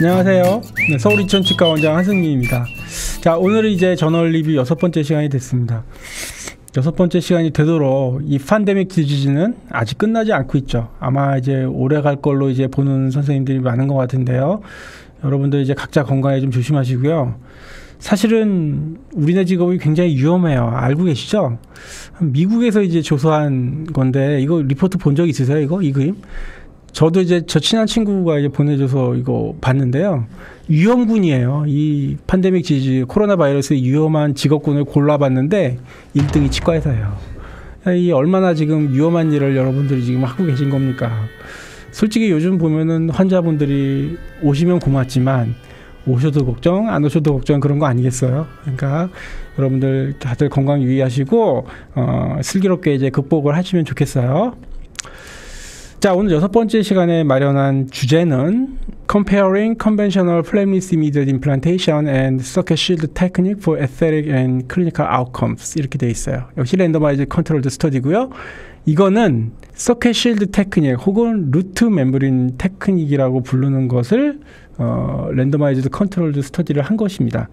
안녕하세요. 네, 서울이천치과 원장 한승민입니다. 자, 오늘은 이제 저널 리뷰 6번째 시간이 됐습니다. 6번째 시간이 되도록 이 팬데믹 디지즈는 아직 끝나지 않고 있죠. 아마 이제 오래 갈 걸로 이제 보는 선생님들이 많은 것 같은데요. 여러분들 이제 각자 건강에 좀 조심하시고요. 사실은 우리네 직업이 굉장히 위험해요. 알고 계시죠? 미국에서 이제 조사한 건데, 이거 리포트 본 적 있으세요? 이 그림? 저도 이제 저 친한 친구가 이제 보내줘서 이거 봤는데요. 위험군이에요. 이 팬데믹 디지즈, 코로나 바이러스의 위험한 직업군을 골라봤는데 1등이 치과의사예요. 이 얼마나 지금 위험한 일을 여러분들이 지금 하고 계신 겁니까? 솔직히 요즘 보면은 환자분들이 오시면 고맙지만 오셔도 걱정, 안 오셔도 걱정, 그런 거 아니겠어요? 그러니까 여러분들 다들 건강 유의하시고 슬기롭게 이제 극복을 하시면 좋겠어요. 자, 오늘 6번째 시간에 마련한 주제는 Comparing Conventional Flameless Immediate Implantation and Socket Shield Technique for Aesthetic and Clinical Outcomes, 이렇게 되어 있어요. 역시 랜더마이즈 컨트롤드 스터디고요. 이거는 Socket Shield 테크닉 혹은 루트 멤브린 테크닉이라고 부르는 것을 랜더마이즈드 컨트롤드 스터디를 한 것입니다.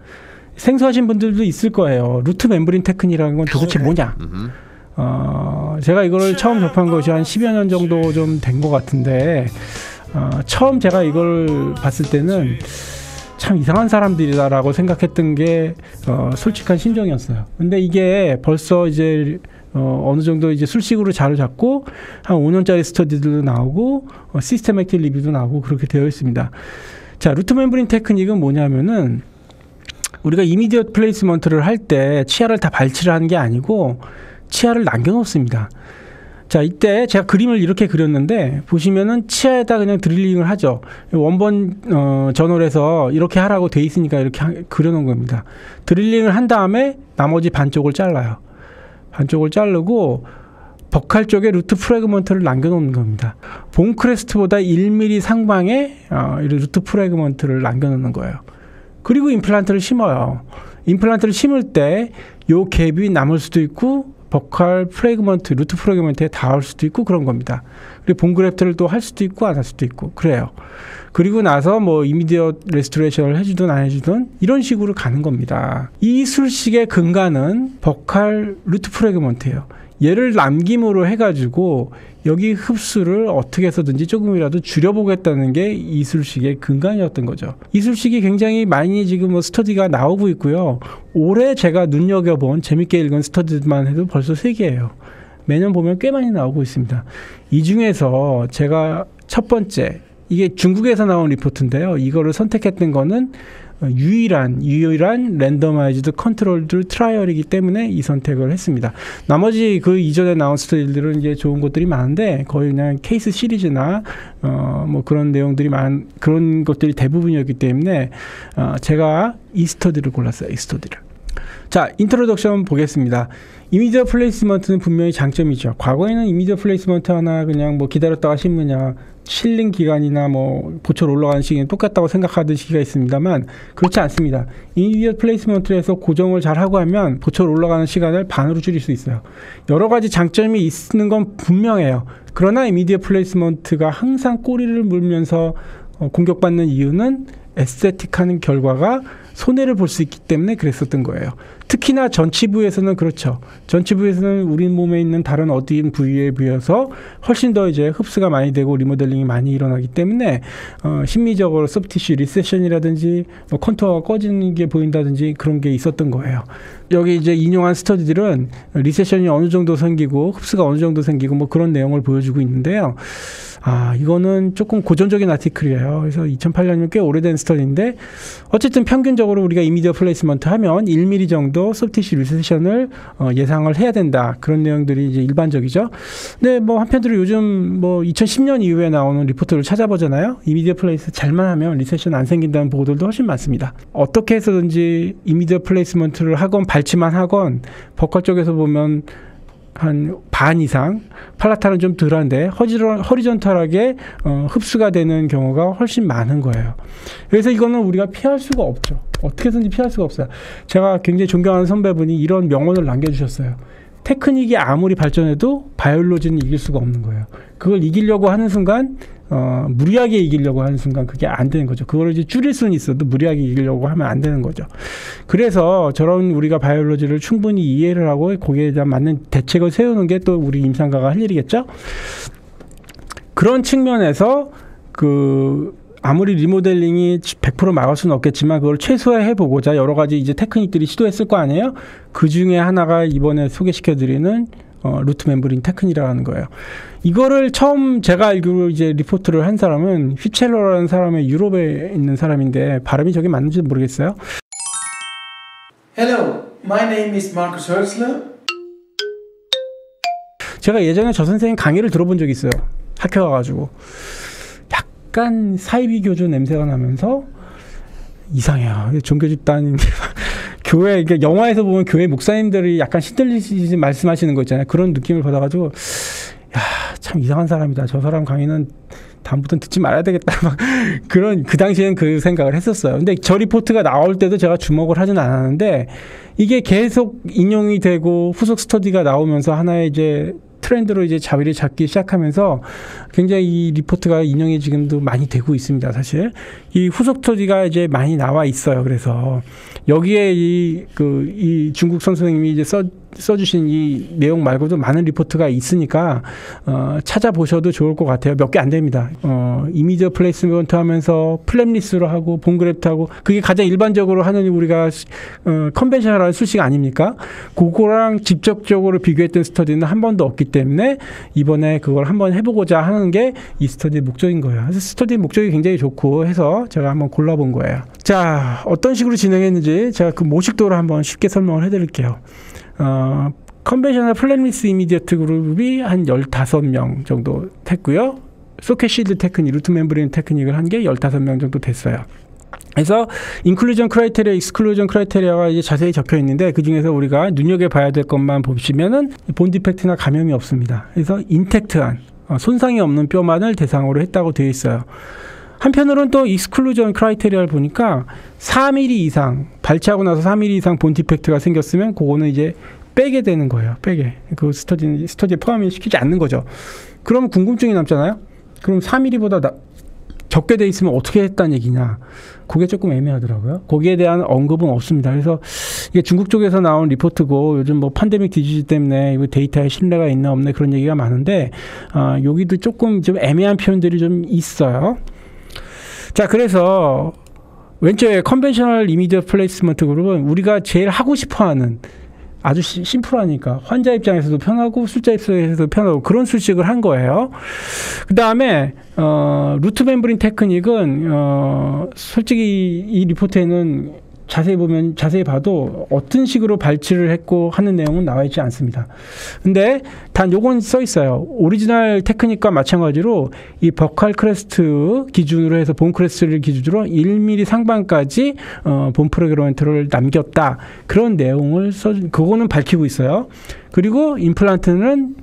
생소하신 분들도 있을 거예요. 루트 멤브린 테크닉이라는 건 도대체 뭐냐? 제가 이걸 처음 접한 것이 한 10여 년 정도 좀 된 것 같은데, 처음 제가 이걸 봤을 때는 참 이상한 사람들이다라고 생각했던 게 솔직한 심정이었어요. 근데 이게 벌써 이제 어느 정도 이제 술식으로 자리 잡고 한 5년짜리 스터디들도 나오고 시스테매틱 리뷰도 나오고 그렇게 되어 있습니다. 자, 루트 멤브린 테크닉은 뭐냐면은 우리가 이미디엇 플레이스먼트를 할 때 치아를 다 발치를 하는 게 아니고 치아를 남겨놓습니다. 자, 이때 제가 그림을 이렇게 그렸는데 보시면은 치아에다 그냥 드릴링을 하죠. 원본 저널에서 이렇게 하라고 돼 있으니까 이렇게 그려놓은 겁니다. 드릴링을 한 다음에 나머지 반쪽을 잘라요. 반쪽을 자르고 버칼 쪽에 루트 프래그먼트를 남겨놓는 겁니다. 본 크레스트보다 1mm 상방에 루트 프래그먼트를 남겨놓는 거예요. 그리고 임플란트를 심어요. 임플란트를 심을 때 요 갭이 남을 수도 있고 버칼 프래그먼트, 루트 프래그먼트에 닿을 수도 있고 그런 겁니다. 그리고 본 그래프트를 또 할 수도 있고 안 할 수도 있고 그래요. 그리고 나서 뭐 이미디엇 레스토레이션을 해주든 안 해주든 이런 식으로 가는 겁니다. 이 술식의 근간은 버칼 루트 프래그먼트예요. 얘를 남김으로 해가지고 여기 흡수를 어떻게 해서든지 조금이라도 줄여보겠다는 게 이술식의 근간이었던 거죠. 이술식이 굉장히 많이 지금 뭐 스터디가 나오고 있고요. 올해 제가 눈여겨본 재밌게 읽은 스터디만 해도 벌써 3개예요. 매년 보면 꽤 많이 나오고 있습니다. 이 중에서 제가 첫 번째, 이게 중국에서 나온 리포트인데요. 이거를 선택했던 거는 유일한 랜더마이즈드 컨트롤드 트라이얼이기 때문에 이 선택을 했습니다. 나머지 그 이전에 나온 스터디들은 이제 좋은 것들이 많은데 거의 그냥 케이스 시리즈나 뭐 그런 내용들이 그런 것들이 대부분이었기 때문에 제가 이 스터디를 골랐어요. 이 스터디를. 자, 인트로덕션 보겠습니다. 이미디엇 플레이스먼트는 분명히 장점이죠. 과거에는 이미디엇 플레이스먼트 하나 그냥 뭐 기다렸다가 심으냐, 실링 기간이나 뭐 보철 올라가는 시기는 똑같다고 생각하던 시기가 있습니다만 그렇지 않습니다. 이미디엇 플레이스먼트에서 고정을 잘 하고 하면 보철 올라가는 시간을 반으로 줄일 수 있어요. 여러 가지 장점이 있는 건 분명해요. 그러나 이미디엇 플레이스먼트가 항상 꼬리를 물면서 공격받는 이유는 에스테틱하는 결과가 손해를 볼 수 있기 때문에 그랬었던 거예요. 특히나 전치부에서는 그렇죠. 전치부에서는 우리 몸에 있는 다른 어디 부위에 비해서 훨씬 더 이제 흡수가 많이 되고 리모델링이 많이 일어나기 때문에 심미적으로 소프티슈 리세션이라든지 뭐 컨투어가 꺼지는 게 보인다든지 그런 게 있었던 거예요. 여기 이제 인용한 스터디들은 리세션이 어느 정도 생기고 흡수가 어느 정도 생기고 뭐 그런 내용을 보여주고 있는데요. 이거는 조금 고전적인 아티클이에요. 그래서 2008년이면 꽤 오래된 스터디인데 어쨌든 평균적으로 우리가 이미디어 플레이스먼트 하면 1mm 정도 소프티슈 리세션을 예상을 해야 된다. 그런 내용들이 이제 일반적이죠. 근데 뭐 한편으로 요즘 뭐 2010년 이후에 나오는 리포트를 찾아보잖아요. 이미디어 플레이스 잘만 하면 리세션 안 생긴다는 보고들도 훨씬 많습니다. 어떻게 해서든지 이미디어 플레이스먼트를 하건 발치만 하건 버컬 쪽에서 보면 한 반 이상, 팔라탈은 좀 덜한데 허리전탈하게 흡수가 되는 경우가 훨씬 많은 거예요. 그래서 이거는 우리가 피할 수가 없죠. 어떻게든지 피할 수가 없어요. 제가 굉장히 존경하는 선배분이 이런 명언을 남겨주셨어요. 테크닉이 아무리 발전해도 바이올로지는 이길 수가 없는 거예요. 그걸 이기려고 하는 순간 무리하게 이기려고 하는 순간 그게 안 되는 거죠. 그걸 이제 줄일 수는 있어도 무리하게 이기려고 하면 안 되는 거죠. 그래서 저런 우리가 바이올로지를 충분히 이해를 하고 거기에 대한 맞는 대책을 세우는 게 또 우리 임상가가 할 일이겠죠. 그런 측면에서 아무리 리모델링이 100% 막을 수는 없겠지만 그걸 최소화해 보고자 여러 가지 이제 테크닉들이 시도했을 거 아니에요. 그 중에 하나가 이번에 소개시켜드리는 루트 멤브린 테크닉이라는 거예요. 이거를 처음 제가 알기로 이제 리포트를 한 사람은 휘첼러라는 사람의 유럽에 있는 사람인데 발음이 저게 맞는지 모르겠어요. Hello, my name is Markus Hölzler. 제가 예전에 저 선생님 강의를 들어본 적이 있어요. 학교 가가지고 약간 사이비 교주 냄새가 나면서 이상해요. 종교 집단인데 교회, 그러니까 영화에서 보면 교회 목사님들이 약간 신들리시 말씀하시는 거 있잖아요. 그런 느낌을 받아가지고 야, 참 이상한 사람이다. 저 사람 강의는 다음부터는 듣지 말아야 되겠다. 막 그 당시에는 그 생각을 했었어요. 근데 저 리포트가 나올 때도 제가 주목을 하진 않았는데 이게 계속 인용이 되고 후속 스터디가 나오면서 하나의 이제 트렌드로 이제 자리를 잡기 시작하면서 굉장히 이 리포트가 인용이 지금도 많이 되고 있습니다. 사실 이 후속 스터디가 이제 많이 나와 있어요. 그래서 여기에 이 중국 선생님이 이제 써주신 이 내용 말고도 많은 리포트가 있으니까 찾아보셔도 좋을 것 같아요. 몇 개 안 됩니다. 이미디어 플레이스먼트 하면서 플랩리스로 하고 본그래프트 하고 그게 가장 일반적으로 하는 우리가 컨벤셔널한 수식 아닙니까? 그거랑 직접적으로 비교했던 스터디는 한 번도 없기 때문에 이번에 그걸 한번 해보고자 하는 게 이 스터디의 목적인 거예요. 그래서 스터디의 목적이 굉장히 좋고 해서 제가 한번 골라본 거예요. 자, 어떤 식으로 진행했는지 제가 그 모식도를 한번 쉽게 설명을 해드릴게요. 컨벤셔널 플랫리스 이미디어트 그룹이 한 15명 정도 됐고요. 소켓 실드 테크닉, 루트 멤브레인 테크닉을 한 게 15명 정도 됐어요. 그래서 인클루전 크라이테리아, 익스클루전 크라이테리아가 이제 자세히 적혀 있는데 그 중에서 우리가 눈여겨봐야 될 것만 보시면은 본 디펙트나 감염이 없습니다. 그래서 인텍트한 손상이 없는 뼈만을 대상으로 했다고 되어 있어요. 한편으로는 또 익스클루전 크라이테리아를 보니까 4mm 이상 발치하고 나서 4mm 이상 본 디펙트가 생겼으면 그거는 이제 빼게 되는 거예요. 빼게. 그 스터디에 포함이 시키지 않는 거죠. 그러면 궁금증이 남잖아요. 그럼 4mm보다 적게 돼 있으면 어떻게 했다는 얘기냐. 그게 조금 애매하더라고요. 거기에 대한 언급은 없습니다. 그래서 이게 중국 쪽에서 나온 리포트고 요즘 뭐 팬데믹 디지즈 때문에 이거 데이터에 신뢰가 있나 없나 그런 얘기가 많은데 여기도 조금 좀 애매한 표현들이 좀 있어요. 자, 그래서 왼쪽에 컨벤셔널 이미디어 플레이스먼트 그룹은 우리가 제일 하고 싶어하는 아주 심플하니까 환자 입장에서도 편하고 술자 입장에서도 편하고 그런 수식을 한 거예요. 그 다음에 루트 멤브린 테크닉은 솔직히 이 리포트에는 자세히 봐도 어떤 식으로 발치를 했고 하는 내용은 나와 있지 않습니다. 근데 단 요건 써 있어요. 오리지널 테크닉과 마찬가지로 이 버칼 크레스트 기준으로 해서 본 크레스트를 기준으로 1mm 상반까지 본 프래그먼트를 남겼다. 그런 내용을 그거는 밝히고 있어요. 그리고 임플란트는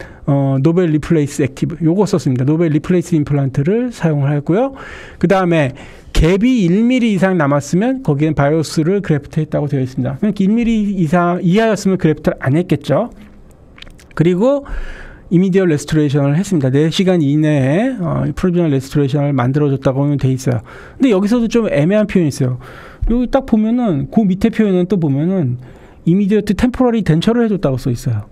노벨 리플레이스 액티브 요거 썼습니다. 노벨 리플레이스 임플란트를 사용을 했고요. 그 다음에 갭이 1mm 이상 남았으면 거기엔 바이오스를 그래프트 했다고 되어 있습니다. 그러니까 1mm 이하였으면 그래프트를 안 했겠죠. 그리고 이미디어 레스토레이션을 했습니다. 4시간 이내에 프로비저널 레스토레이션을 만들어줬다고 되어 있어요. 근데 여기서도 좀 애매한 표현이 있어요. 여기 딱 보면은 그 밑에 표현은 또 보면은 이미디어트 템포러리 덴처를 해줬다고 써 있어요.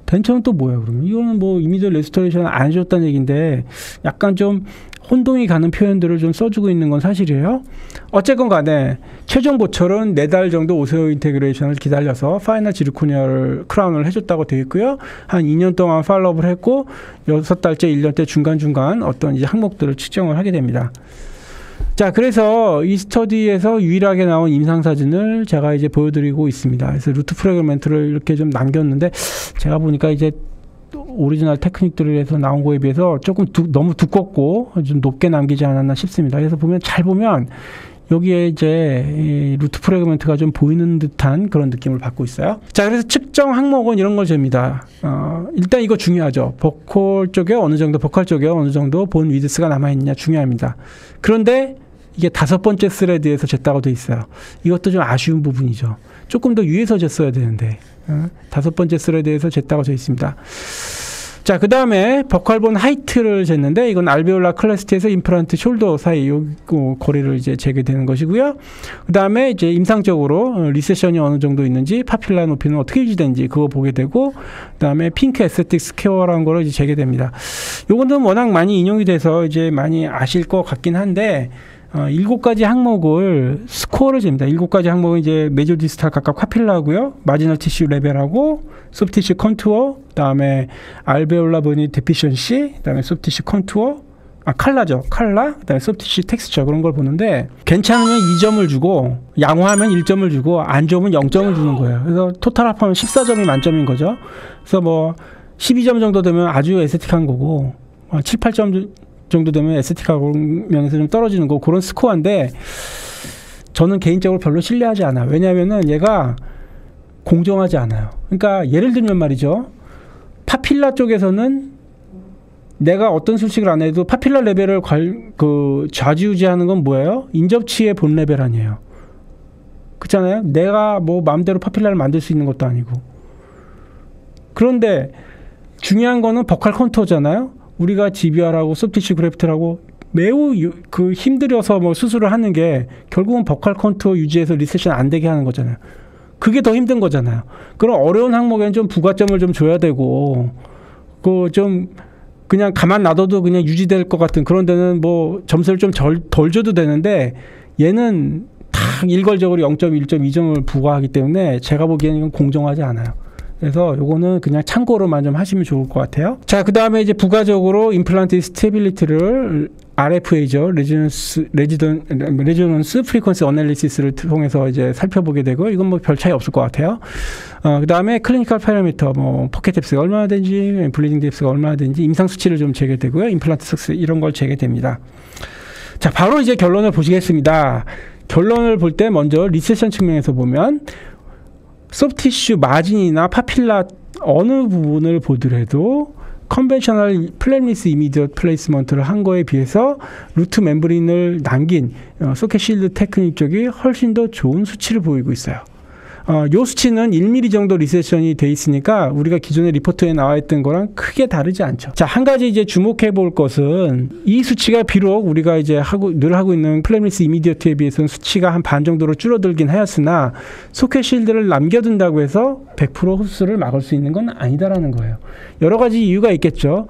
덴처는 또 뭐예요, 그러면? 이거는 뭐 이미디어 레스토레이션을 안 해줬다는 얘기인데 약간 좀 혼동이 가는 표현들을 좀 써주고 있는 건 사실이에요. 어쨌건 간에 최종 보철은 4달 정도 오세오 인테그레이션을 기다려서 파이널 지르코니아를 크라운을 해줬다고 되어 있고요. 한 2년 동안 팔로우를 했고 6달째, 1년째 중간중간 어떤 이제 항목들을 측정을 하게 됩니다. 자, 그래서 이 스터디에서 유일하게 나온 임상사진을 제가 이제 보여드리고 있습니다. 그래서 루트 프래그먼트를 이렇게 좀 남겼는데 제가 보니까 이제 오리지널 테크닉들에서 나온 거에 비해서 조금 너무 두껍고 좀 높게 남기지 않았나 싶습니다. 그래서 잘 보면 여기에 이제 이 루트 프래그먼트가 좀 보이는 듯한 그런 느낌을 받고 있어요. 자, 그래서 측정 항목은 이런 걸 잽니다. 일단 이거 중요하죠. 버칼 쪽에 어느 정도 본 위드스가 남아있느냐 중요합니다. 그런데 이게 5번째 스레드에서 쟀다고 돼 있어요. 이것도 좀 아쉬운 부분이죠. 조금 더 위에서 쟀어야 되는데 다섯 번째 스레드에서 쟀다고 져 있습니다. 자, 그 다음에 버칼본 하이트를 쟀는데 이건 알베올라 클래스트에서 임플란트 숄더 사이 요 거리를 이제 재게 되는 것이고요. 그 다음에 이제 임상적으로 리세션이 어느 정도 있는지 파필라 높이는 어떻게 유지되는지 그거 보게 되고, 그 다음에 핑크 에스테틱 스퀘어라는 거를 이제 재게 됩니다. 요거는 워낙 많이 인용이 돼서 이제 많이 아실 것 같긴 한데 7가지 항목을 스코어를 잽니다. 7가지 항목은 이제 메조 디스탈 각각 파필라고요, 마지널 티슈 레벨하고 소프트 티슈 컨투어, 그다음에 알베올라 보니 데피션시, 그다음에 소프트 티슈 컨투어, 칼라죠. 칼라, 그다음에 소프트 티슈 텍스처, 그런 걸 보는데 괜찮으면 2점을 주고 양호하면 1점을 주고 안 좋으면 0점을 주는 거예요. 그래서 토탈 합하면 14점이 만점인 거죠. 그래서 뭐 12점 정도 되면 아주 에스테틱한 거고 7, 8점 정도 되면 에스테틱하고 면에서 좀 떨어지는 거, 그런 스코어인데 저는 개인적으로 별로 신뢰하지 않아요. 왜냐하면은 얘가 공정하지 않아요. 그러니까 예를 들면 말이죠, 파필라 쪽에서는 내가 어떤 수식을 안 해도 파필라 레벨을 좌지우지하는 건 뭐예요? 인접치의 본 레벨 아니에요. 그렇잖아요. 내가 뭐 마음대로 파필라를 만들 수 있는 것도 아니고. 그런데 중요한 거는 버칼 컨투어잖아요. 우리가 GBR하고 소프티슈 그래프트라고 매우 힘들어서 뭐 수술을 하는 게 결국은 버칼 컨투어 유지해서 리세션 안 되게 하는 거잖아요. 그게 더 힘든 거잖아요. 그런 어려운 항목에는 좀 부가점을 좀 줘야 되고, 좀 그냥 가만 놔둬도 그냥 유지될 것 같은 그런 데는 뭐 점수를 좀 덜 줘도 되는데, 얘는 딱 일괄적으로 0점, 1점, 2점을 부과하기 때문에 제가 보기에는 이건 공정하지 않아요. 그래서 요거는 그냥 참고로만 좀 하시면 좋을 것 같아요. 자, 그 다음에 이제 부가적으로 임플란트 스테빌리티를 RFA죠. 레지던스 프리퀀시 어널리시스를 통해서 이제 살펴보게 되고, 이건 뭐 별 차이 없을 것 같아요. 그 다음에 클리니컬 파라미터, 뭐 포켓 뎁스가 얼마나 되는지, 블리딩 뎁스가 얼마나 되는지, 임상 수치를 좀 재게 되고요. 임플란트 석스 이런 걸 재게 됩니다. 자, 바로 이제 결론을 보시겠습니다. 결론을 볼 때 먼저 리세션 측면에서 보면 소프티슈 마진이나 파필라 어느 부분을 보더라도 컨벤셔널 플랫리스 이미디엇 플레이스먼트를 한 거에 비해서 루트 멤브린을 남긴 소켓 실드 테크닉 쪽이 훨씬 더 좋은 수치를 보이고 있어요. 요 수치는 1mm 정도 리세션이 돼 있으니까 우리가 기존의 리포트에 나와 있던 거랑 크게 다르지 않죠. 자, 한 가지 이제 주목해 볼 것은 이 수치가 비록 우리가 이제 늘 하고 있는 플랫리스 이미디어트에 비해서는 수치가 한 반 정도로 줄어들긴 하였으나 소켓 실드를 남겨둔다고 해서 100% 흡수를 막을 수 있는 건 아니다라는 거예요. 여러 가지 이유가 있겠죠.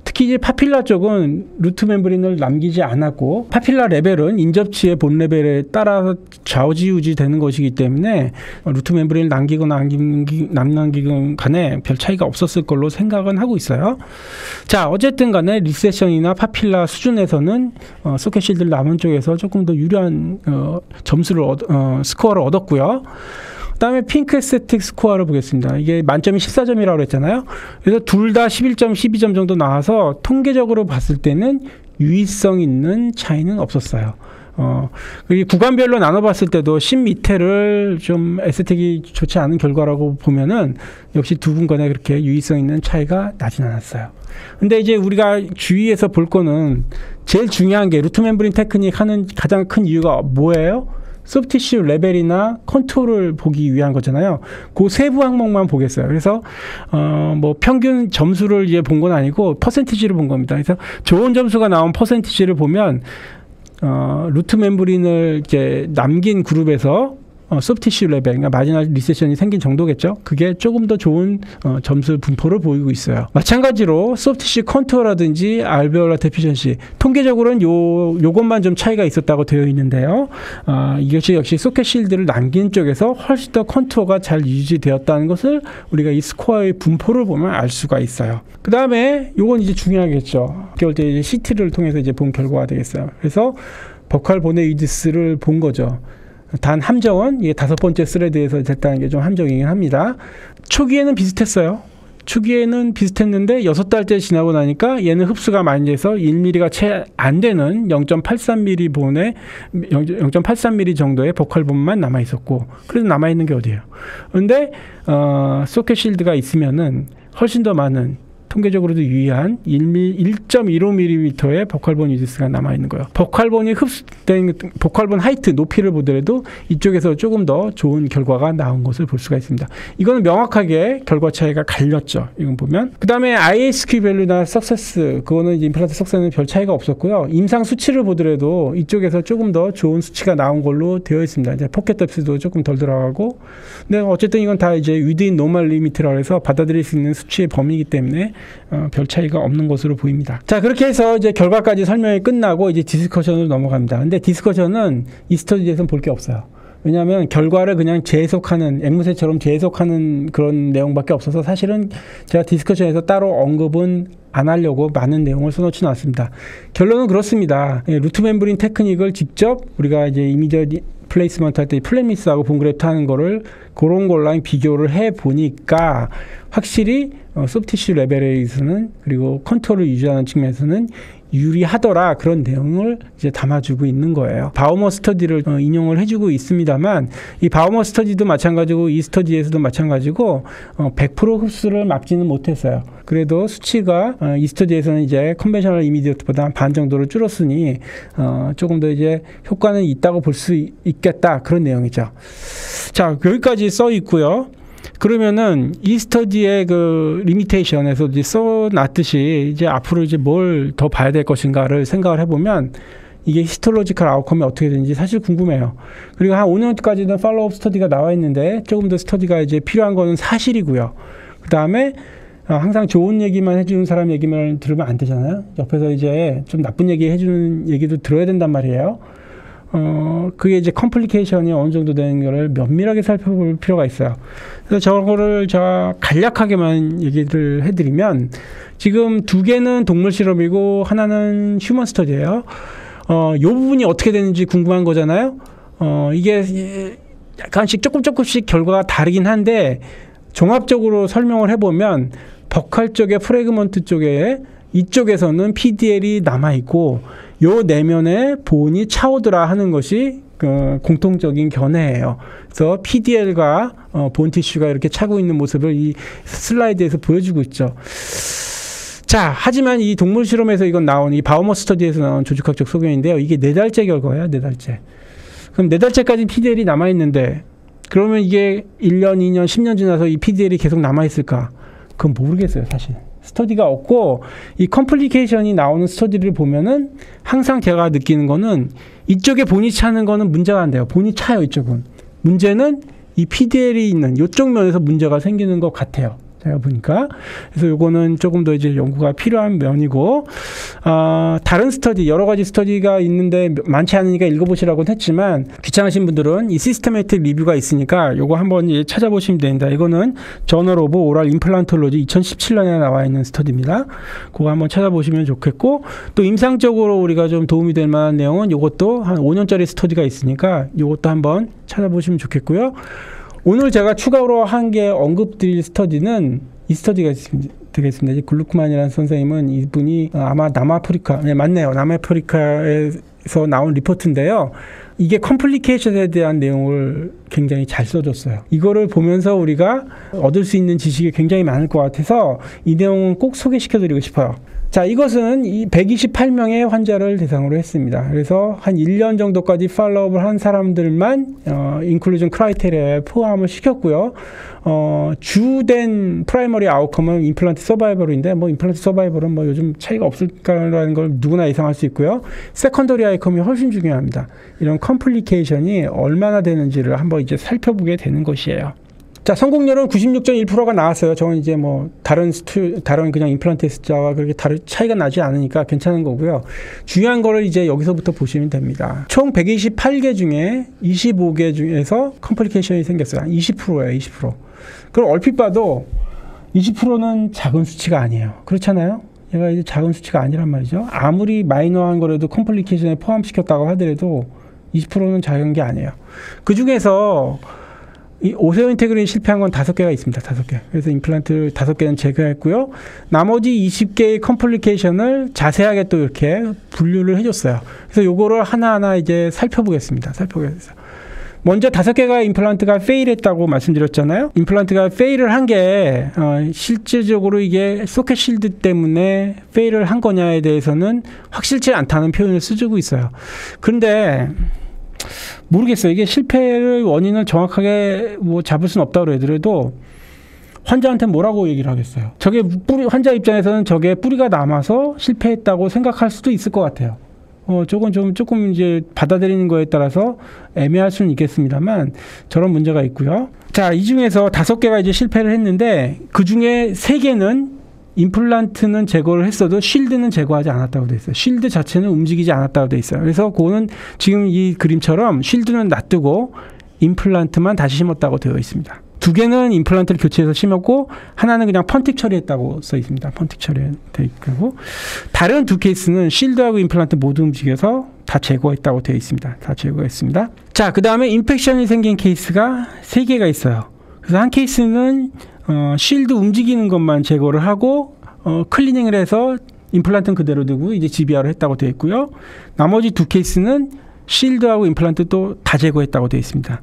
특히 이제 파필라 쪽은 루트 멤브린을 남기지 않았고, 파필라 레벨은 인접치의 본 레벨에 따라서 좌우지우지 되는 것이기 때문에 루트 멤브린을 남기거나 안 남기건 간에 별 차이가 없었을 걸로 생각은 하고 있어요. 자, 어쨌든 간에 리세션이나 파필라 수준에서는 소켓 실드를 남은 쪽에서 조금 더 유리한 스코어를 얻었고요. 그 다음에 핑크 에스테틱 스코어를 보겠습니다. 이게 만점이 14점이라고 그랬잖아요. 그래서 둘 다 11점, 12점 정도 나와서 통계적으로 봤을 때는 유의성 있는 차이는 없었어요. 구간별로 나눠봤을 때도 10 밑에를 좀 에스테틱이 좋지 않은 결과라고 보면은 역시 두 분 간에 그렇게 유의성 있는 차이가 나진 않았어요. 근데 이제 우리가 주의해서 볼 거는 제일 중요한 게 루트 멤브린 테크닉 하는 가장 큰 이유가 뭐예요? 소프티슈 레벨이나 컨투어를 보기 위한 거잖아요. 그 세부 항목만 보겠어요. 그래서 뭐 평균 점수를 이제 본 건 아니고 퍼센티지를 본 겁니다. 그래서 좋은 점수가 나온 퍼센티지를 보면 루트 멤브린을 이제 남긴 그룹에서 소프티슈 레벨, 그러니까 마지막 리세션이 생긴 정도겠죠. 그게 조금 더 좋은 점수 분포를 보이고 있어요. 마찬가지로 소프티슈 컨투어라든지 알베올라 데피션시, 통계적으로는 요것만 좀 차이가 있었다고 되어 있는데요. 이것이 역시 소켓 실드를 남긴 쪽에서 훨씬 더 컨투어가 잘 유지되었다는 것을 우리가 이 스코어의 분포를 보면 알 수가 있어요. 그 다음에 요건 이제 중요하겠죠. 그럴 때 이제 CT를 통해서 이제 본 결과가 되겠어요. 그래서 버칼 보네이드스를 본 거죠. 단 함정은 이게 5번째 스레드에서 됐다는 게 좀 함정이긴 합니다. 초기에는 비슷했어요. 초기에는 비슷했는데 6달째 지나고 나니까 얘는 흡수가 많이 돼서 1mm가 채 안 되는 0.83mm 본에 0.83mm 정도의 버칼본만 남아 있었고, 그래도 남아 있는 게 어디예요? 근데 소켓 실드가 있으면은 훨씬 더 많은 통계적으로도 유의한 1.15mm의 버컬본 위드스가 남아있는 거예요. 버컬본이 흡수된 버컬본 하이트, 높이를 보더라도 이쪽에서 조금 더 좋은 결과가 나온 것을 볼 수가 있습니다. 이거는 명확하게 결과 차이가 갈렸죠. 이건 보면. 그 다음에 ISQ 밸류나 석세스, 그거는 이제 임플란트 석세는 별 차이가 없었고요. 임상 수치를 보더라도 이쪽에서 조금 더 좋은 수치가 나온 걸로 되어 있습니다. 이제 포켓 뎁스도 조금 덜 들어가고. 근데 어쨌든 이건 다 이제 위드인 노멀 리미트라고 해서 받아들일 수 있는 수치의 범위이기 때문에 별 차이가 없는 것으로 보입니다. 자, 그렇게 해서 이제 결과까지 설명이 끝나고 이제 디스커션으로 넘어갑니다. 근데 디스커션은 이 스터디에서는 볼 게 없어요. 왜냐하면 결과를 그냥 재해석하는, 앵무새처럼 재해석하는 그런 내용밖에 없어서 사실은 제가 디스커션에서 따로 언급은 안 하려고 많은 내용을 써놓지는 않습니다. 결론은 그렇습니다. 루트 멤브린 테크닉을 직접 우리가 이제 이미디어 플레이스먼트 할 때 플랫미스하고 본그래프트 하는 거를 그런 걸랑 비교를 해 보니까 확실히 소프티슈 레벨에서는, 그리고 컨트롤을 유지하는 측면에서는 유리하더라, 그런 내용을 이제 담아주고 있는 거예요. 바우머 스터디를 인용을 해주고 있습니다만, 이 바우머 스터디도 마찬가지고 이 스터디에서도 마찬가지고 100% 흡수를 막지는 못했어요. 그래도 수치가 이 스터디에서는 이제 컨벤셔널 이미디어트보다 반 정도로 줄었으니 조금 더 이제 효과는 있다고 볼 수 있겠다, 그런 내용이죠. 자, 여기까지 써 있고요. 그러면은 이 스터디의 그 리미테이션에서 이제 써놨듯이 이제 앞으로 이제 뭘 더 봐야 될 것인가를 생각을 해보면 이게 히스톨로지컬 아웃컴이 어떻게 되는지 사실 궁금해요. 그리고 한 5년까지는 팔로우업 스터디가 나와 있는데 조금 더 스터디가 이제 필요한 거는 사실이고요. 그 다음에 항상 좋은 얘기만 해주는 사람 얘기만 들으면 안 되잖아요. 옆에서 이제 좀 나쁜 얘기 해주는 얘기도 들어야 된단 말이에요. 그게 이제 컴플리케이션이 어느 정도 되는 거를 면밀하게 살펴볼 필요가 있어요. 그래서 저거를 제가 간략하게만 얘기를 해드리면, 지금 2개는 동물 실험이고 하나는 휴먼 스터디예요. 이 부분이 어떻게 되는지 궁금한 거잖아요. 이게 약간씩 조금씩 결과가 다르긴 한데, 종합적으로 설명을 해보면 버칼 쪽에 프래그먼트 쪽에 이쪽에서는 PDL이 남아있고 요 내면에 본이 차오더라 하는 것이 공통적인 견해예요. 그래서 PDL과 본 티슈가 이렇게 차고 있는 모습을 이 슬라이드에서 보여주고 있죠. 자, 하지만 이 동물 실험에서 이건 나온, 이 바우머 스터디에서 나온 조직학적 소견인데요. 이게 4달째 결과예요. 4달째. 그럼 4달째까지 PDL이 남아있는데, 그러면 이게 1년, 2년, 10년 지나서 이 PDL이 계속 남아있을까? 그건 모르겠어요, 사실. 스터디가 없고, 이 컴플리케이션이 나오는 스터디를 보면은 항상 제가 느끼는 거는 이쪽에 본이 차는 거는 문제가 안 돼요. 본이 차요, 이쪽은. 문제는 이 PDL이 있는 이쪽 면에서 문제가 생기는 것 같아요. 제가 보니까. 그래서 요거는 조금 더 이제 연구가 필요한 면이고, 다른 스터디, 여러 가지 스터디가 있는데 많지 않으니까 읽어보시라고는 했지만, 귀찮으신 분들은 이 시스테매틱 리뷰가 있으니까 요거 한번 찾아보시면 됩니다. 이거는 저널 오브 오랄 임플란톨로지 2017년에 나와 있는 스터디입니다. 그거 한번 찾아보시면 좋겠고, 또 임상적으로 우리가 좀 도움이 될 만한 내용은 요것도 한 5년짜리 스터디가 있으니까 요것도 한번 찾아보시면 좋겠고요. 오늘 제가 추가로 한 게 언급드릴 스터디는 이 스터디가 되겠습니다. 글루크만이라는 선생님은 이분이 아마 남아프리카, 네, 맞네요. 남아프리카에서 나온 리포트인데요. 이게 컴플리케이션에 대한 내용을 굉장히 잘 써줬어요. 이거를 보면서 우리가 얻을 수 있는 지식이 굉장히 많을 것 같아서 이 내용은 꼭 소개시켜드리고 싶어요. 자, 이것은 이 128명의 환자를 대상으로 했습니다. 그래서 한 1년 정도까지 팔로우업을 한 사람들만 인클루전 크라이테리아에 포함을 시켰고요. 주된 프라이머리 아웃컴은 임플란트 서바이벌인데, 뭐 임플란트 서바이벌은 뭐 요즘 차이가 없을까라는 걸 누구나 예상할 수 있고요. 세컨더리 아웃컴이 훨씬 중요합니다. 이런 컴플리케이션이 얼마나 되는지를 한번 이제 살펴보게 되는 것이에요. 자, 성공률은 96.1%가 나왔어요. 저는 이제 뭐 다른 그냥 임플란트 숫자와 그렇게 다른 차이가 나지 않으니까 괜찮은 거고요. 중요한 거를 이제 여기서부터 보시면 됩니다. 총 128개 중에 25개 중에서 컴플리케이션이 생겼어요. 20%예요, 20%. 그럼 얼핏 봐도 20%는 작은 수치가 아니에요. 그렇잖아요? 얘가 이제 작은 수치가 아니란 말이죠. 아무리 마이너한 거라도 컴플리케이션에 포함시켰다고 하더라도 20%는 작은 게 아니에요. 그 중에서 이 오세오 인테그린이 실패한 건 5개가 있습니다. 5개. 그래서 임플란트 5개는 제거했고요. 나머지 20개의 컴플리케이션을 자세하게 또 이렇게 분류를 해줬어요. 그래서 요거를 하나하나 이제 살펴보겠습니다. 먼저 5개가 임플란트가 페일했다고 말씀드렸잖아요. 임플란트가 페일을 한 게 실질적으로 이게 소켓 실드 때문에 페일을 한 거냐에 대해서는 확실치 않다는 표현을 쓰고 있어요. 그런데 모르겠어요. 이게 실패를 원인을 정확하게 뭐 잡을 수는 없다고 그러더라도 환자한테 뭐라고 얘기를 하겠어요. 저게 환자 입장에서는 저게 뿌리가 남아서 실패했다고 생각할 수도 있을 것 같아요. 저건 조금 이제 받아들이는 거에 따라서 애매할 수는 있겠습니다만 저런 문제가 있고요. 자, 이 중에서 5개가 이제 실패를 했는데 그 중에 3개는 임플란트는 제거를 했어도 쉴드는 제거하지 않았다고 돼 있어요. 쉴드 자체는 움직이지 않았다고 돼 있어요. 그래서 그거는 지금 이 그림처럼 쉴드는 놔두고 임플란트만 다시 심었다고 되어 있습니다. 2개는 임플란트를 교체해서 심었고 하나는 그냥 펀틱 처리했다고 써 있습니다. 펀틱 처리돼 있고 다른 2 케이스는 쉴드하고 임플란트 모두 움직여서 다 제거했다고 되어 있습니다. 다 제거했습니다. 자, 그 다음에 인펙션이 생긴 케이스가 3개가 있어요. 그래서 한 케이스는 쉴드 움직이는 것만 제거를 하고 클리닝을 해서 임플란트는 그대로 두고 이제 GBR을 했다고 되어 있고요. 나머지 2 케이스는 실드하고 임플란트도 다 제거했다고 되어 있습니다.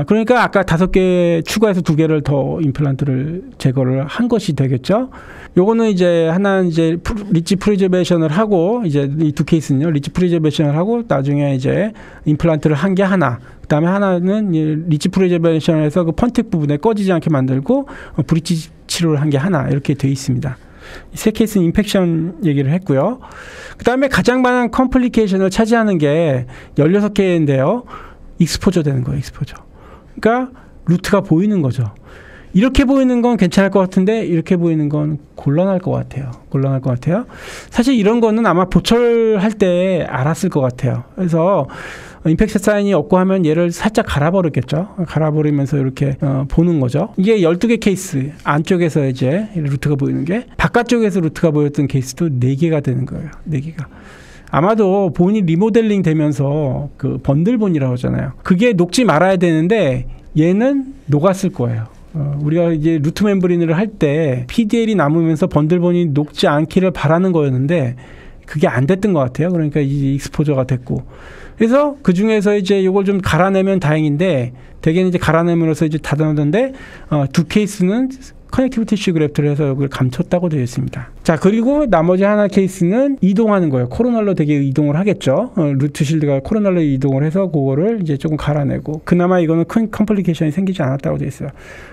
그러니까 아까 5개 추가해서 2개를 더 임플란트를 제거를 한 것이 되겠죠. 요거는 이제 하나는 이제 리치 프리저베이션을 하고 이제 이 2 케이스는요. 리치 프리저베이션을 하고 나중에 이제 임플란트를 한 게 하나. 그다음에 하나는 리치 프리저베이션을 해서 그 펀틱 부분에 꺼지지 않게 만들고 브릿지 치료를 한 게 하나 이렇게 되어 있습니다. 이 3케이스는 인펙션 얘기를 했고요. 그 다음에 가장 많은 컴플리케이션을 차지하는 게 16개인데요. 익스포저 되는 거예요. 익스포저. 그러니까 루트가 보이는 거죠. 이렇게 보이는 건 괜찮을 것 같은데 이렇게 보이는 건 곤란할 것 같아요. 곤란할 것 같아요. 사실 이런 거는 아마 보철할 때 알았을 것 같아요. 그래서 임팩트 사인이 없고 하면 얘를 살짝 갈아버렸겠죠. 갈아버리면서 이렇게 보는 거죠. 이게 12개 케이스 안쪽에서 이제 루트가 보이는 게 바깥쪽에서 루트가 보였던 케이스도 4개가 되는 거예요. 4개가. 아마도 본이 리모델링 되면서 그 번들본이라고 하잖아요. 그게 녹지 말아야 되는데 얘는 녹았을 거예요. 우리가 이제 루트 멤브린을 할 때 PDL이 남으면서 번들본이 녹지 않기를 바라는 거였는데 그게 안 됐던 것 같아요. 그러니까 이제 익스포저가 됐고. 그래서 그 중에서 이제 이걸 좀 갈아내면 다행인데 대개는 이제 갈아내면서 이제 닫아놓는데 2 케이스는 커넥티브 티슈 그래프트를 해서 이걸 감췄다고 되어 있습니다. 자, 그리고 나머지 하나 케이스는 이동하는 거예요. 코로날로 되게 이동을 하겠죠. 루트 실드가 코로날로 이동을 해서 그거를 이제 조금 갈아내고 그나마 이거는 큰 컴플리케이션이 생기지 않았다고 되어 있어요.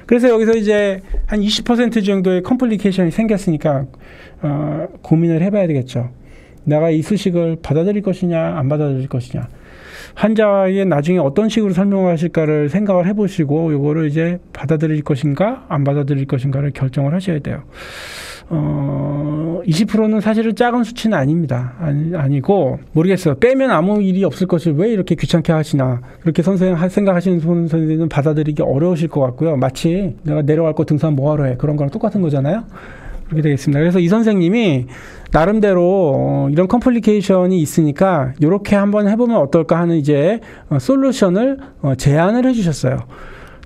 그래서 여기서 이제 한 20% 정도의 컴플리케이션이 생겼으니까 고민을 해봐야 되겠죠. 내가 이 수식을 받아들일 것이냐 안 받아들일 것이냐 환자에게 나중에 어떤 식으로 설명하실까를 생각을 해보시고 이거를 이제 받아들일 것인가 안 받아들일 것인가를 결정을 하셔야 돼요. 20%는 사실은 작은 수치는 아닙니다. 아니고 모르겠어요. 빼면 아무 일이 없을 것을 왜 이렇게 귀찮게 하시나 그렇게 생각하시는 선생님은 받아들이기 어려우실 것 같고요. 마치 내가 내려갈 거 등산 뭐하러 해 그런 거랑 똑같은 거잖아요. 그렇게 되겠습니다. 그래서 이 선생님이 나름대로 이런 컴플리케이션이 있으니까 이렇게 한번 해보면 어떨까 하는 이제 솔루션을 제안을 해주셨어요.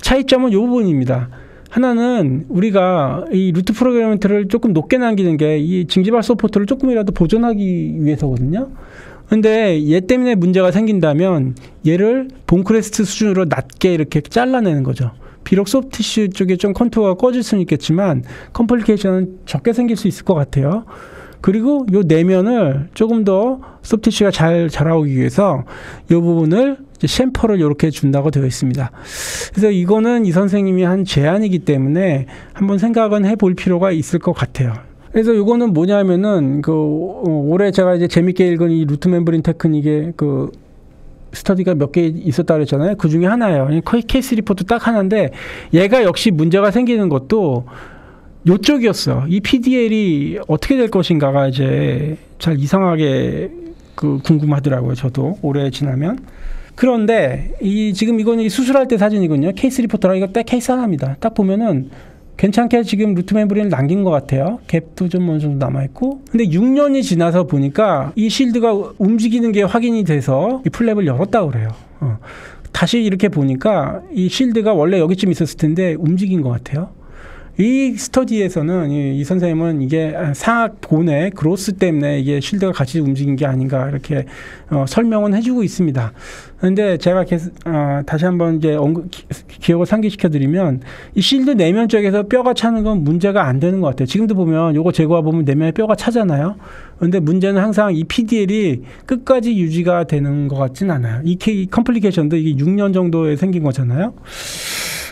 차이점은 이 부분입니다. 하나는 우리가 이 루트 프로그래먼트를 조금 높게 남기는 게 이 징지발 서포트를 조금이라도 보존하기 위해서거든요. 근데 얘 때문에 문제가 생긴다면 얘를 본크레스트 수준으로 낮게 이렇게 잘라내는 거죠. 비록 소프티슈 쪽에 좀 컨투어가 꺼질 수는 있겠지만 컴플리케이션은 적게 생길 수 있을 것 같아요. 그리고 요 내면을 조금 더 소프티슈가 잘 자라오기 위해서 이 부분을 이제 챔퍼를 이렇게 준다고 되어 있습니다. 그래서 이거는 이 선생님이 한 제안이기 때문에 한번 생각은 해볼 필요가 있을 것 같아요. 그래서 이거는 뭐냐면은 올해 제가 이제 재밌게 읽은 이 루트 멤브린 테크닉의 스터디가 몇 개 있었다 그랬잖아요. 그 중에 하나예요. 케이스 리포트 딱 하나인데 얘가 역시 문제가 생기는 것도 요쪽이었어요. 이 PDL이 어떻게 될 것인가가 이제 잘 이상하게 궁금하더라고요. 저도 올해 지나면. 그런데 지금 이거는 수술할 때 사진이군요. 케이스 리포트라 이거 딱 케이스 하나입니다. 딱 보면은 괜찮게 지금 루트 멤브린을 남긴 것 같아요. 갭도 좀 어느 정도 남아있고. 근데 6년이 지나서 보니까 이 실드가 움직이는 게 확인이 돼서 이 플랩을 열었다고 그래요. 다시 이렇게 보니까 이 실드가 원래 여기쯤 있었을 텐데 움직인 것 같아요. 이 스터디에서는 이 선생님은 이게 상악 본의 그로스 때문에 이게 쉴드가 같이 움직인 게 아닌가 이렇게 설명은 해주고 있습니다. 그런데 제가 다시 한번 이제 기억을 상기시켜드리면 이 쉴드 내면 쪽에서 뼈가 차는 건 문제가 안 되는 것 같아요. 지금도 보면 요거 제거해 보면 내면에 뼈가 차잖아요. 그런데 문제는 항상 이 PDL이 끝까지 유지가 되는 것 같진 않아요. 이 컴플리케이션도 이게 6년 정도에 생긴 거잖아요.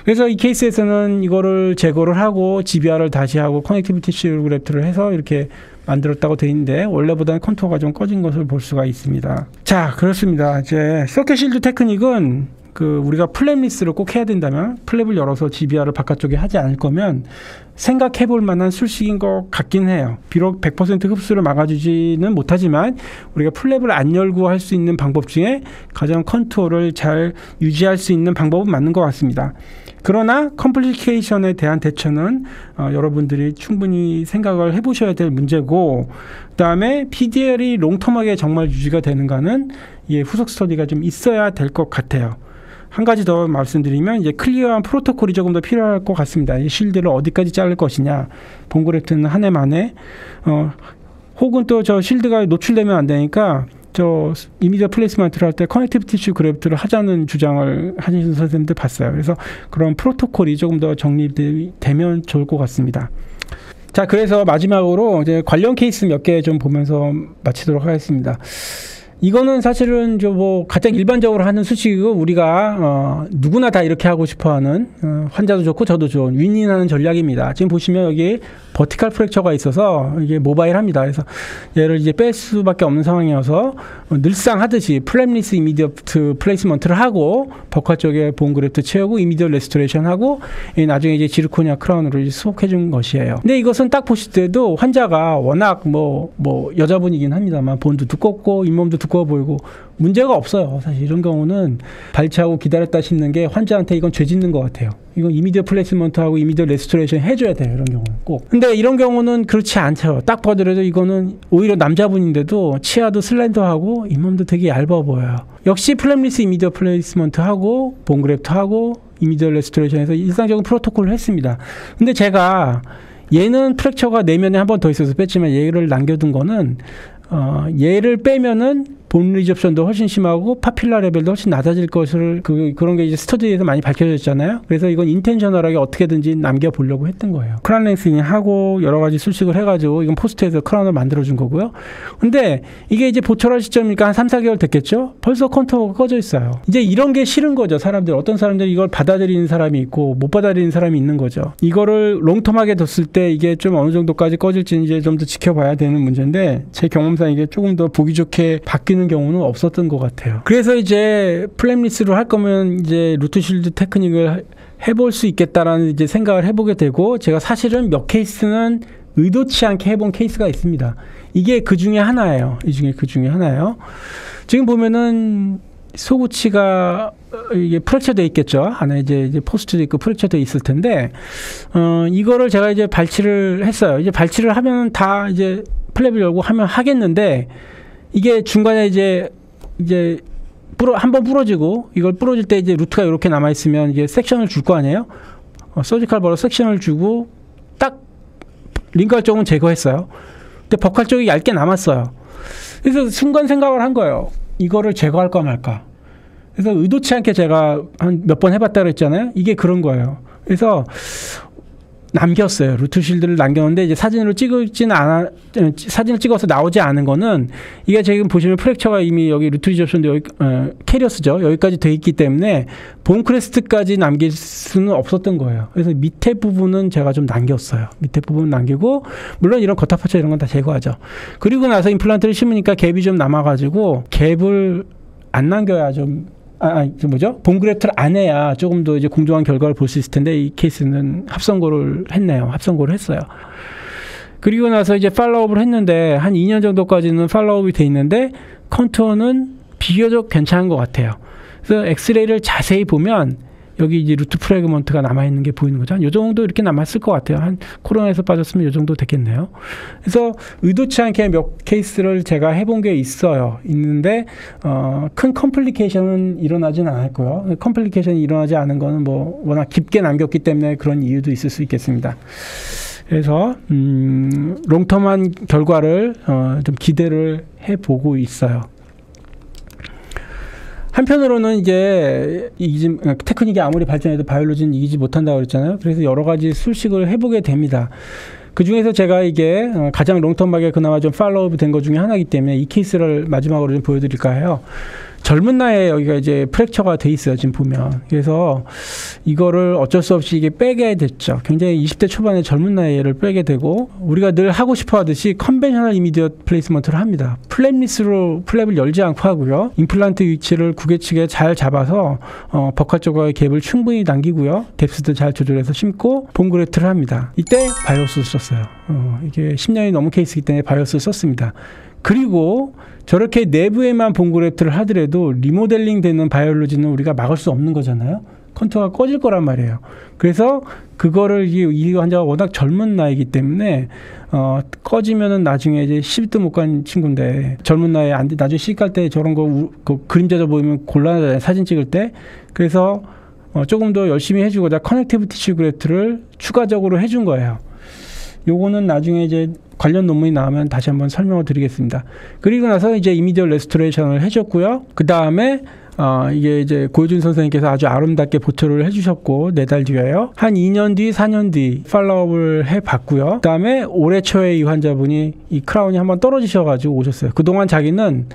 그래서 이 케이스에서는 이거를 제거를 하고 GBR을 다시 하고 커넥티비티 실 그래프트를 해서 이렇게 만들었다고 돼 있는데 원래보다는 컨투어가 좀 꺼진 것을 볼 수가 있습니다. 자, 그렇습니다. 이제 서킷 실드 테크닉은 우리가 플랩리스를 꼭 해야 된다면 플랩을 열어서 GBR을 바깥쪽에 하지 않을 거면 생각해 볼 만한 술식인 것 같긴 해요. 비록 100% 흡수를 막아주지는 못하지만 우리가 플랩을 안 열고 할 수 있는 방법 중에 가장 컨투어를 잘 유지할 수 있는 방법은 맞는 것 같습니다. 그러나 컴플리케이션에 대한 대처는 여러분들이 충분히 생각을 해보셔야 될 문제고, 그 다음에 PDL이 롱텀하게 정말 유지가 되는가는 후속 스터디가 좀 있어야 될 것 같아요. 한 가지 더 말씀드리면 이제 클리어한 프로토콜이 조금 더 필요할 것 같습니다. 이 쉴드를 어디까지 자를 것이냐, 본그래프트는 한 해 만에 혹은 또 저 쉴드가 노출되면 안 되니까 저 이미디어 플레이스먼트를 할 때 커넥티비티 슈 그래프트를 하자는 주장을 하시는 선생님들 봤어요. 그래서 그런 프로토콜이 조금 더 정립되면 좋을 것 같습니다. 자, 그래서 마지막으로 이제 관련 케이스 몇 개 좀 보면서 마치도록 하겠습니다. 이거는 사실은 가장 일반적으로 하는 수식이고 우리가 누구나 다 이렇게 하고 싶어하는 환자도 좋고 저도 좋은 윈윈하는 전략입니다. 지금 보시면 여기 버티컬 프랙처가 있어서 이게 모바일합니다. 그래서 얘를 이제 뺄 수밖에 없는 상황이어서 늘상 하듯이 플랩리스 이미디어트 플레이스먼트를 하고 버카 쪽에 본 그래프트 채우고 이미디어 레스토레이션 하고 나중에 이제 지르코니아 크라운으로 수복해 준 것이에요. 근데 이것은 딱 보실 때도 환자가 워낙 여자분이긴 합니다만 본도 두껍고 잇몸도 두꺼워 보이고 문제가 없어요. 사실 이런 경우는 발치하고 기다렸다 싶는 게 환자한테 이건 죄 짓는 것 같아요. 이건 이미디어 플레이스먼트하고 이미디어 레스토레이션 해줘야 돼요. 이런 경우는 꼭. 근데 이런 경우는 그렇지 않죠. 딱 봐더라도 이거는 오히려 남자분인데도 치아도 슬렌더하고 잇몸도 되게 얇아 보여요. 역시 플랩리스 이미디어 플레이스먼트하고 본그래프트하고 이미디어 레스토레이션에서 일상적인 프로토콜을 했습니다. 근데 제가 얘는 프랙처가 내면에 한 번 더 있어서 뺐지만 얘를 남겨둔 거는 얘를 빼면은 본 리접션도 훨씬 심하고 파필라 레벨도 훨씬 낮아질 것을 그런 게 이제 스터디에서 많이 밝혀졌잖아요. 그래서 이건 인텐셔널하게 어떻게든지 남겨보려고 했던 거예요. 크라운 랭스닝 하고 여러 가지 술식을 해가지고 이건 포스트에서 크라운을 만들어준 거고요. 근데 이게 이제 보철할 시점이니까 한 3, 4개월 됐겠죠? 벌써 컨투어가 꺼져 있어요. 이제 이런 게 싫은 거죠. 사람들. 어떤 사람들이 이걸 받아들이는 사람이 있고 못 받아들이는 사람이 있는 거죠. 이거를 롱텀하게 뒀을 때 이게 좀 어느 정도까지 꺼질지 이제 좀 더 지켜봐야 되는 문제인데 제 경험상 이게 조금 더 보기 좋게 바뀌는 경우는 없었던 것 같아요. 그래서 이제 플랩리스로 할 거면 이제 루트 쉴드 테크닉을 해볼 수 있겠다라는 이제 생각을 해보게 되고 제가 사실은 몇 케이스는 의도치 않게 해본 케이스가 있습니다. 이게 그 중에 하나예요. 그 중에 하나예요. 지금 보면은 소구치가 이게 프랙처 돼 있겠죠. 안에 이제 포스트도 있고 프랙처 돼 있을 텐데 이거를 제가 이제 발치를 했어요. 이제 발치를 하면 다 이제 플랩을 열고 하면 하겠는데 이게 중간에 이제 한번 부러지고 이걸 부러질 때 이제 루트가 이렇게 남아 있으면 이게 섹션을 줄 거 아니에요. 서지컬 버러 섹션을 주고 딱 링컬 쪽은 제거했어요. 근데 버칼 쪽이 얇게 남았어요. 그래서 순간 생각을 한 거예요. 이거를 제거할까 말까. 그래서 의도치 않게 제가 한 몇 번 해봤다 그랬잖아요. 이게 그런 거예요. 그래서 남겼어요. 루트 쉴드를 남겼는데 이제 사진을 찍어서 나오지 않은 거는 이게 지금 보시면 프랙처가 이미 여기 루트 리접션도 여기 캐리어스죠. 여기까지 돼 있기 때문에 본 크레스트까지 남길 수는 없었던 거예요. 그래서 밑에 부분은 제가 좀 남겼어요. 밑에 부분 남기고 물론 이런 거타파처 이런 건 다 제거하죠. 그리고 나서 임플란트를 심으니까 갭이 좀 남아가지고 갭을 안 남겨야 본 그래프트를 안 해야 조금 더 이제 공정한 결과를 볼 수 있을 텐데 이 케이스는 합성고를 했어요. 그리고 나서 이제 팔로우업을 했는데 한 2년 정도까지는 팔로우업이 돼 있는데 컨투어는 비교적 괜찮은 것 같아요. 그래서 엑스레이를 자세히 보면 여기 이제 루트 프래그먼트가 남아있는 게 보이는 거죠. 이 정도 이렇게 남았을 것 같아요. 한 코로나에서 빠졌으면 이 정도 됐겠네요. 그래서 의도치 않게 몇 케이스를 제가 해본 게 있는데 큰 컴플리케이션은 일어나진 않았고요. 컴플리케이션이 일어나지 않은 거는 뭐 워낙 깊게 남겼기 때문에 그런 이유도 있을 수 있겠습니다. 그래서 롱텀한 결과를 좀 기대를 해보고 있어요. 한편으로는 이제 테크닉이 아무리 발전해도 바이올로지는 이기지 못한다고 그랬잖아요. 그래서 여러 가지 술식을 해보게 됩니다. 그 중에서 제가 이게 가장 롱텀하게 그나마 좀 팔로우업 된 것 중에 하나이기 때문에 이 케이스를 마지막으로 좀 보여드릴까 해요. 젊은 나이에 여기가 이제 프랙처가 돼 있어요, 지금 보면. 그래서 이거를 어쩔 수 없이 이게 빼게 됐죠. 굉장히 20대 초반에 젊은 나이에를 빼게 되고, 우리가 늘 하고 싶어 하듯이 컨벤셔널 이미디엇 플레이스먼트를 합니다. 플랩리스로 플랩을 열지 않고 하고요. 임플란트 위치를 구개측에 잘 잡아서 버카 쪽과의 갭을 충분히 남기고요. 뎁스도 잘 조절해서 심고 본그래프트를 합니다. 이때 바이오스를 썼어요. 이게 10년이 넘은 케이스이기 때문에 바이오스를 썼습니다. 그리고 저렇게 내부에만 본그래프트를 하더라도 리모델링 되는 바이올로지는 우리가 막을 수 없는 거잖아요. 컨투어가 꺼질 거란 말이에요. 그래서 그거를 이 환자가 워낙 젊은 나이기 때문에 꺼지면은 나중에 이제 시집도 못 간 친구인데, 젊은 나이에 나중에 시집 갈 때 저런 거 그림자져 보이면 곤란하잖아요, 사진 찍을 때. 그래서 조금 더 열심히 해주고자 커넥티브 티슈 그래프트를 추가적으로 해준 거예요. 요거는 나중에 이제 관련 논문이 나오면 다시 한번 설명을 드리겠습니다. 그리고 나서 이제 이미디어 레스토레이션을 해줬고요. 그 다음에 이게 이제 고효준 선생님께서 아주 아름답게 보초를 해주셨고, 4달 뒤에요. 한 2년 뒤, 4년 뒤 팔로우업을 해봤고요. 그 다음에 올해 초에 이 환자분이 이 크라운이 한번 떨어지셔가지고 오셨어요. 그동안 자기는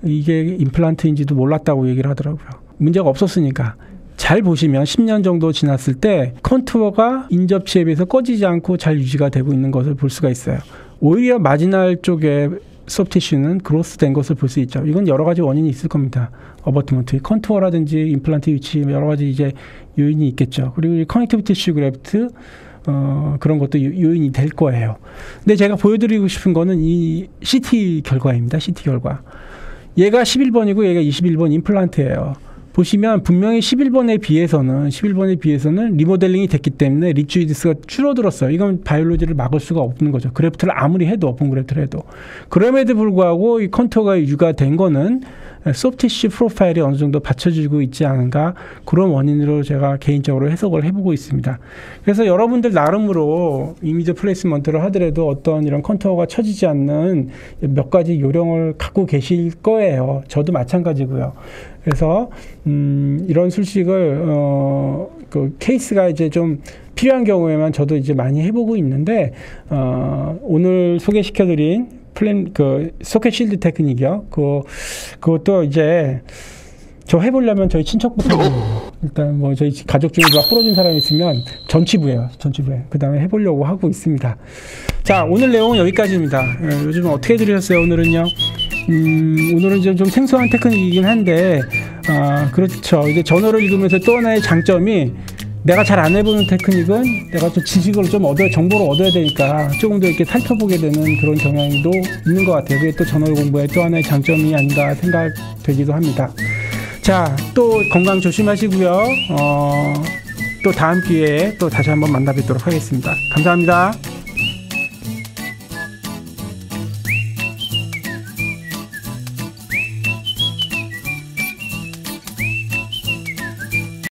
이게 임플란트인지도 몰랐다고 얘기를 하더라고요. 문제가 없었으니까. 잘 보시면 10년 정도 지났을 때 컨투어가 인접치에 비해서 꺼지지 않고 잘 유지가 되고 있는 것을 볼 수가 있어요. 오히려 마지날 쪽에 소프티슈는 그로스된 것을 볼 수 있죠. 이건 여러 가지 원인이 있을 겁니다. 어버트먼트, 컨투어라든지 임플란트 위치, 여러 가지 이제 요인이 있겠죠. 그리고 이 커넥티브 티슈 그래프트 그런 것도 요인이 될 거예요. 근데 제가 보여드리고 싶은 거는 이 CT 결과입니다. CT 결과. 얘가 11번이고 얘가 21번 임플란트예요. 보시면 분명히 11번에 비해서는 리모델링이 됐기 때문에 립주이디스가 줄어들었어요. 이건 바이올로지를 막을 수가 없는 거죠. 그래프트를 아무리 해도, 오픈 그래프트를 해도. 그럼에도 불구하고 이 컨투어가 유지가 된 거는 소프티쉬 프로파일이 어느 정도 받쳐지고 있지 않은가, 그런 원인으로 제가 개인적으로 해석을 해보고 있습니다. 그래서 여러분들 나름으로 이미지 플레이스먼트를 하더라도 어떤 이런 컨투어가 처지지 않는 몇 가지 요령을 갖고 계실 거예요. 저도 마찬가지고요. 그래서 이런 술식을 그 케이스가 이제 좀 필요한 경우에만 저도 이제 많이 해보고 있는데, 오늘 소개시켜드린 소켓 실드 테크닉이요. 그것도 이제 저 해보려면 저희 친척부터 일단 뭐 저희 가족 중에 누가 부러진 사람이 있으면 전치부예요. 그 다음에 해보려고 하고 있습니다. 자, 오늘 내용은 여기까지입니다. 요즘 어떻게 들으셨어요? 오늘은요. 오늘은 좀 생소한 테크닉이긴 한데, 그렇죠. 이제 저널을 읽으면서 또 하나의 장점이, 내가 잘 안 해보는 테크닉은 내가 좀 지식을 좀 정보를 얻어야 되니까 조금 더 이렇게 살펴보게 되는 그런 경향도 있는 것 같아요. 그게 또 저널 공부의 또 하나의 장점이 아닌가 생각되기도 합니다. 자, 또 건강 조심하시고요. 또 다음 기회에 또 다시 한번 만나 뵙도록 하겠습니다. 감사합니다.